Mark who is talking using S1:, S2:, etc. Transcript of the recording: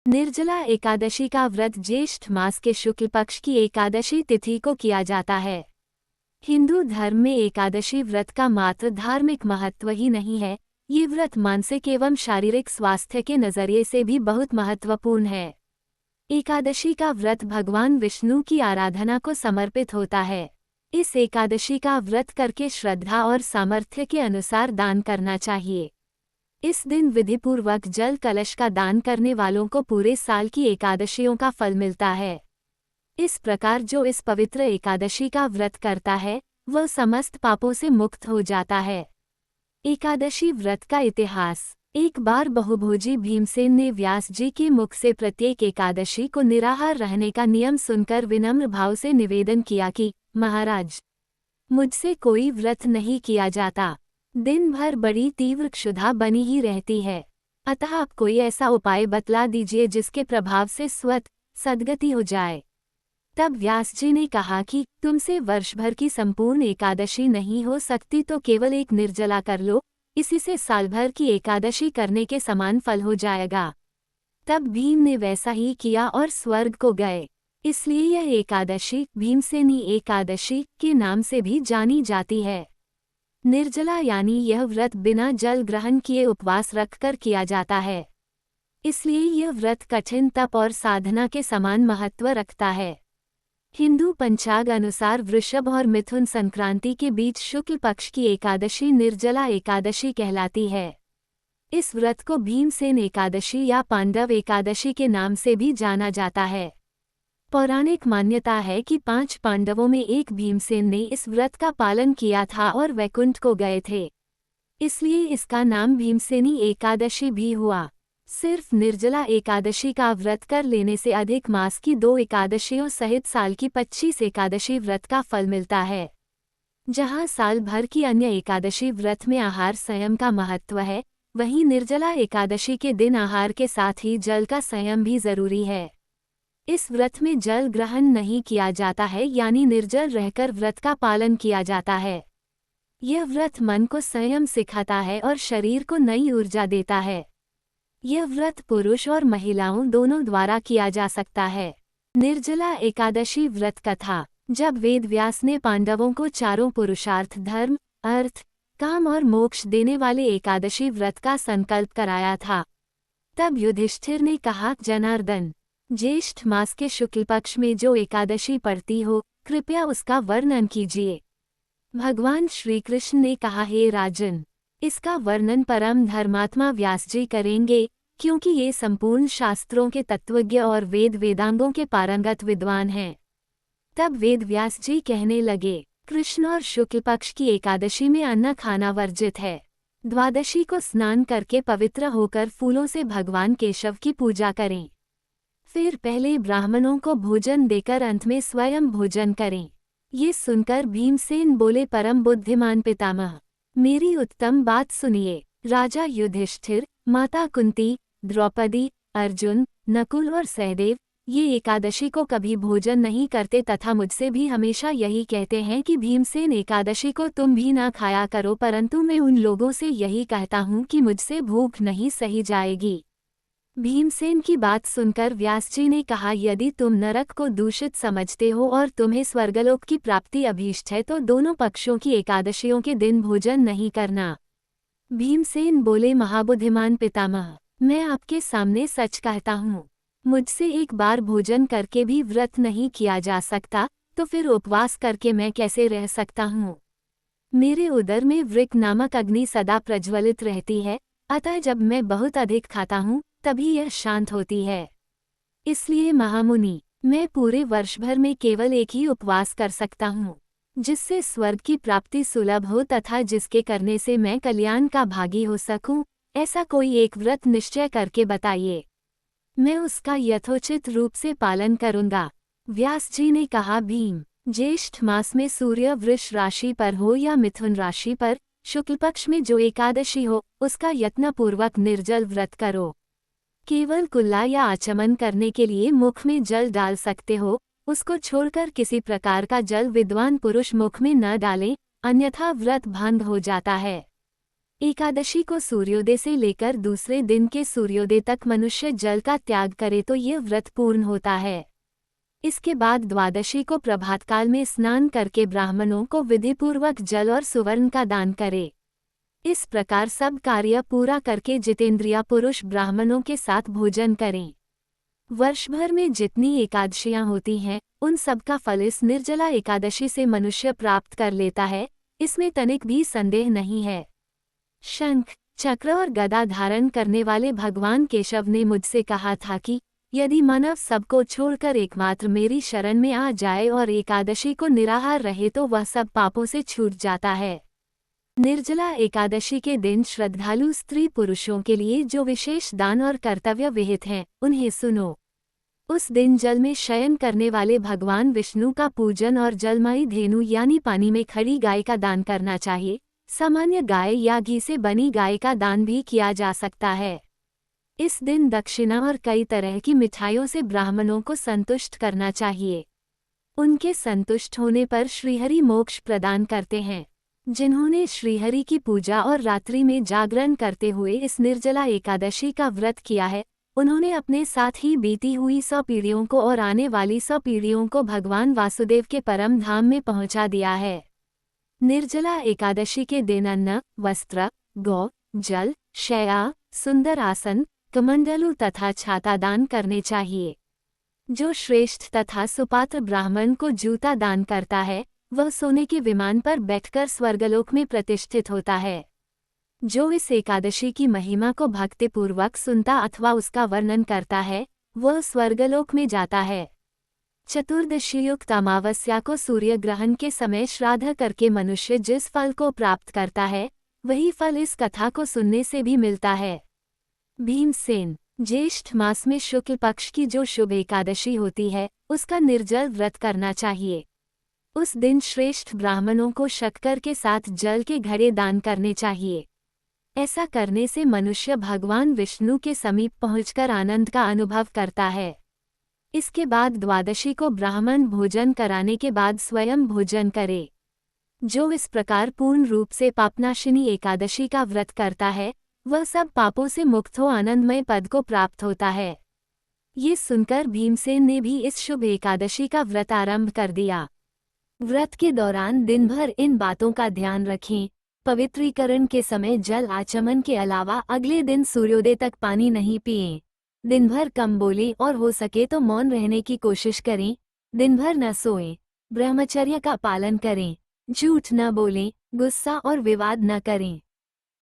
S1: निर्जला एकादशी का व्रत ज्येष्ठ मास के शुक्ल पक्ष की एकादशी तिथि को किया जाता है। हिंदू धर्म में एकादशी व्रत का मात्र धार्मिक महत्व ही नहीं है, ये व्रत मानसिक एवं शारीरिक स्वास्थ्य के नजरिए से भी बहुत महत्वपूर्ण है। एकादशी का व्रत भगवान विष्णु की आराधना को समर्पित होता है। इस एकादशी का व्रत करके श्रद्धा और सामर्थ्य के अनुसार दान करना चाहिए। इस दिन विधिपूर्वक जल कलश का दान करने वालों को पूरे साल की एकादशियों का फल मिलता है। इस प्रकार जो इस पवित्र एकादशी का व्रत करता है वह समस्त पापों से मुक्त हो जाता है। एकादशी व्रत का इतिहास। एक बार बहुभोजी भीमसेन ने व्यास जी के मुख से प्रत्येक एकादशी को निराहार रहने का नियम सुनकर विनम्र भाव से निवेदन किया कि महाराज, मुझसे कोई व्रत नहीं किया जाता। दिन भर बड़ी तीव्र क्षुधा बनी ही रहती है, अतः आप कोई ऐसा उपाय बतला दीजिए जिसके प्रभाव से सद्गति हो जाए। तब व्यास जी ने कहा कि तुमसे वर्ष भर की संपूर्ण एकादशी नहीं हो सकती तो केवल एक निर्जला कर लो, इसी से साल भर की एकादशी करने के समान फल हो जाएगा। तब भीम ने वैसा ही किया और स्वर्ग को गए। इसलिए यह एकादशी भीमसेनी एकादशी के नाम से भी जानी जाती है। निर्जला यानी यह व्रत बिना जल ग्रहण किए उपवास रखकर किया जाता है। इसलिए यह व्रत कठिन तप और साधना के समान महत्व रखता है। हिंदू पंचांग अनुसार वृषभ और मिथुन संक्रांति के बीच शुक्ल पक्ष की एकादशी निर्जला एकादशी कहलाती है। इस व्रत को भीमसेन एकादशी या पांडव एकादशी के नाम से भी जाना जाता है। पौराणिक मान्यता है कि 5 पांडवों में एक भीमसेन ने इस व्रत का पालन किया था और वैकुंठ को गए थे, इसलिए इसका नाम भीमसेनी एकादशी भी हुआ। सिर्फ निर्जला एकादशी का व्रत कर लेने से अधिक मास की 2 एकादशियों सहित साल की 25 एकादशी व्रत का फल मिलता है। जहाँ साल भर की अन्य एकादशी व्रत में आहार संयम का महत्व है, वहीं निर्जला एकादशी के दिन आहार के साथ ही जल का संयम भी जरूरी है। इस व्रत में जल ग्रहण नहीं किया जाता है, यानी निर्जल रहकर व्रत का पालन किया जाता है। यह व्रत मन को संयम सिखाता है और शरीर को नई ऊर्जा देता है। यह व्रत पुरुष और महिलाओं दोनों द्वारा किया जा सकता है। निर्जला एकादशी व्रत कथा। जब वेद व्यास ने पांडवों को चारों पुरुषार्थ धर्म, अर्थ, काम और मोक्ष देने वाले एकादशी व्रत का संकल्प कराया था, तब युधिष्ठिर ने कहा, जनार्दन, ज्येष्ठ मास के शुक्ल पक्ष में जो एकादशी पड़ती हो, कृपया उसका वर्णन कीजिए। भगवान श्री कृष्ण ने कहा, हे राजन, इसका वर्णन परम धर्मात्मा व्यास जी करेंगे, क्योंकि ये संपूर्ण शास्त्रों के तत्वज्ञ और वेदांगों के पारंगत विद्वान हैं। तब वेद व्यास जी कहने लगे, कृष्ण और शुक्ल पक्ष की एकादशी में अन्न खाना वर्जित है। द्वादशी को स्नान करके पवित्र होकर फूलों से भगवान केशव की पूजा करें। फिर पहले ब्राह्मणों को भोजन देकर अंत में स्वयं भोजन करें। ये सुनकर भीमसेन बोले, परम बुद्धिमान पितामह, मेरी उत्तम बात सुनिए। राजा युधिष्ठिर, माता कुंती, द्रौपदी, अर्जुन, नकुल और सहदेव ये एकादशी को कभी भोजन नहीं करते तथा मुझसे भी हमेशा यही कहते हैं कि भीमसेन एकादशी को तुम भी ना खाया करो, परंतु मैं उन लोगों से यही कहता हूँ कि मुझसे भूख नहीं सही जाएगी। भीमसेन की बात सुनकर व्यास जी ने कहा, यदि तुम नरक को दूषित समझते हो और तुम्हें स्वर्गलोक की प्राप्ति अभीष्ट है तो दोनों पक्षों की एकादशियों के दिन भोजन नहीं करना। भीमसेन बोले, महाबुद्धिमान पितामह, मैं आपके सामने सच कहता हूँ, मुझसे एक बार भोजन करके भी व्रत नहीं किया जा सकता, तो फिर उपवास करके मैं कैसे रह सकता हूँ। मेरे उदर में वृक्क नामक अग्नि सदा प्रज्वलित रहती है, अतः जब मैं बहुत अधिक खाता हूँ तभी यह शांत होती है। इसलिए महामुनि, मैं पूरे वर्ष भर में केवल एक ही उपवास कर सकता हूँ, जिससे स्वर्ग की प्राप्ति सुलभ हो तथा जिसके करने से मैं कल्याण का भागी हो सकूं। ऐसा कोई एक व्रत निश्चय करके बताइए, मैं उसका यथोचित रूप से पालन करूँगा। व्यास जी ने कहा, भीम, ज्येष्ठ मास में सूर्य वृष राशि पर हो या मिथुन राशि पर शुक्ल पक्ष में जो एकादशी हो, उसका यत्नपूर्वक निर्जल व्रत करो। केवल कुल्ला या आचमन करने के लिए मुख में जल डाल सकते हो, उसको छोड़कर किसी प्रकार का जल विद्वान पुरुष मुख में न डालें, अन्यथा व्रत भंग हो जाता है। एकादशी को सूर्योदय से लेकर दूसरे दिन के सूर्योदय तक मनुष्य जल का त्याग करे तो यह व्रत पूर्ण होता है। इसके बाद द्वादशी को प्रभातकाल में स्नान करके ब्राह्मणों को विधिपूर्वक जल और सुवर्ण का दान करे। इस प्रकार सब कार्य पूरा करके जितेंद्रिय पुरुष ब्राह्मणों के साथ भोजन करें। वर्ष भर में जितनी एकादशियां होती हैं, उन सब का फल इस निर्जला एकादशी से मनुष्य प्राप्त कर लेता है, इसमें तनिक भी संदेह नहीं है। शंख, चक्र और गदा धारण करने वाले भगवान केशव ने मुझसे कहा था कि यदि मानव सबको छोड़कर एकमात्र मेरी शरण में आ जाए और एकादशी को निराहार रहे तो वह सब पापों से छूट जाता है। निर्जला एकादशी के दिन श्रद्धालु स्त्री पुरुषों के लिए जो विशेष दान और कर्तव्य विहित हैं, उन्हें सुनो। उस दिन जल में शयन करने वाले भगवान विष्णु का पूजन और जलमयी धेनु यानी पानी में खड़ी गाय का दान करना चाहिए। सामान्य गाय या घी से बनी गाय का दान भी किया जा सकता है। इस दिन दक्षिणा और कई तरह की मिठाइयों से ब्राह्मणों को संतुष्ट करना चाहिए। उनके संतुष्ट होने पर श्रीहरि मोक्ष प्रदान करते हैं। जिन्होंने श्रीहरि की पूजा और रात्रि में जागरण करते हुए इस निर्जला एकादशी का व्रत किया है, उन्होंने अपने साथ ही बीती हुई 100 पीढ़ियों को और आने वाली 100 पीढ़ियों को भगवान वासुदेव के परम धाम में पहुंचा दिया है। निर्जला एकादशी के दिन अन्न, वस्त्र, गौ, जल, शैया, सुंदर आसन, कमंडलू तथा छाता दान करने चाहिए। जो श्रेष्ठ तथा सुपात्र ब्राह्मण को जूता दान करता है, वह सोने के विमान पर बैठकर स्वर्गलोक में प्रतिष्ठित होता है। जो इस एकादशी की महिमा को भक्तिपूर्वक सुनता अथवा उसका वर्णन करता है, वह स्वर्गलोक में जाता है। चतुर्दशीयुक्त अमावस्या को सूर्य ग्रहण के समय श्राद्ध करके मनुष्य जिस फल को प्राप्त करता है, वही फल इस कथा को सुनने से भी मिलता है। भीमसेन, ज्येष्ठ मास में शुक्ल पक्ष की जो शुभ एकादशी होती है, उसका निर्जल व्रत करना चाहिए। उस दिन श्रेष्ठ ब्राह्मणों को शक्कर के साथ जल के घड़े दान करने चाहिए। ऐसा करने से मनुष्य भगवान विष्णु के समीप पहुंचकर आनंद का अनुभव करता है। इसके बाद द्वादशी को ब्राह्मण भोजन कराने के बाद स्वयं भोजन करे। जो इस प्रकार पूर्ण रूप से पापनाशिनी एकादशी का व्रत करता है, वह सब पापों से मुक्त हो आनंदमय पद को प्राप्त होता है। ये सुनकर भीमसेन ने भी इस शुभ एकादशी का व्रत आरंभ कर दिया। व्रत के दौरान दिन भर इन बातों का ध्यान रखें। पवित्रीकरण के समय जल आचमन के अलावा अगले दिन सूर्योदय तक पानी नहीं पिएं। दिन भर कम बोलें और हो सके तो मौन रहने की कोशिश करें। दिन भर न सोएं। ब्रह्मचर्य का पालन करें। झूठ न बोलें, गुस्सा और विवाद न करें।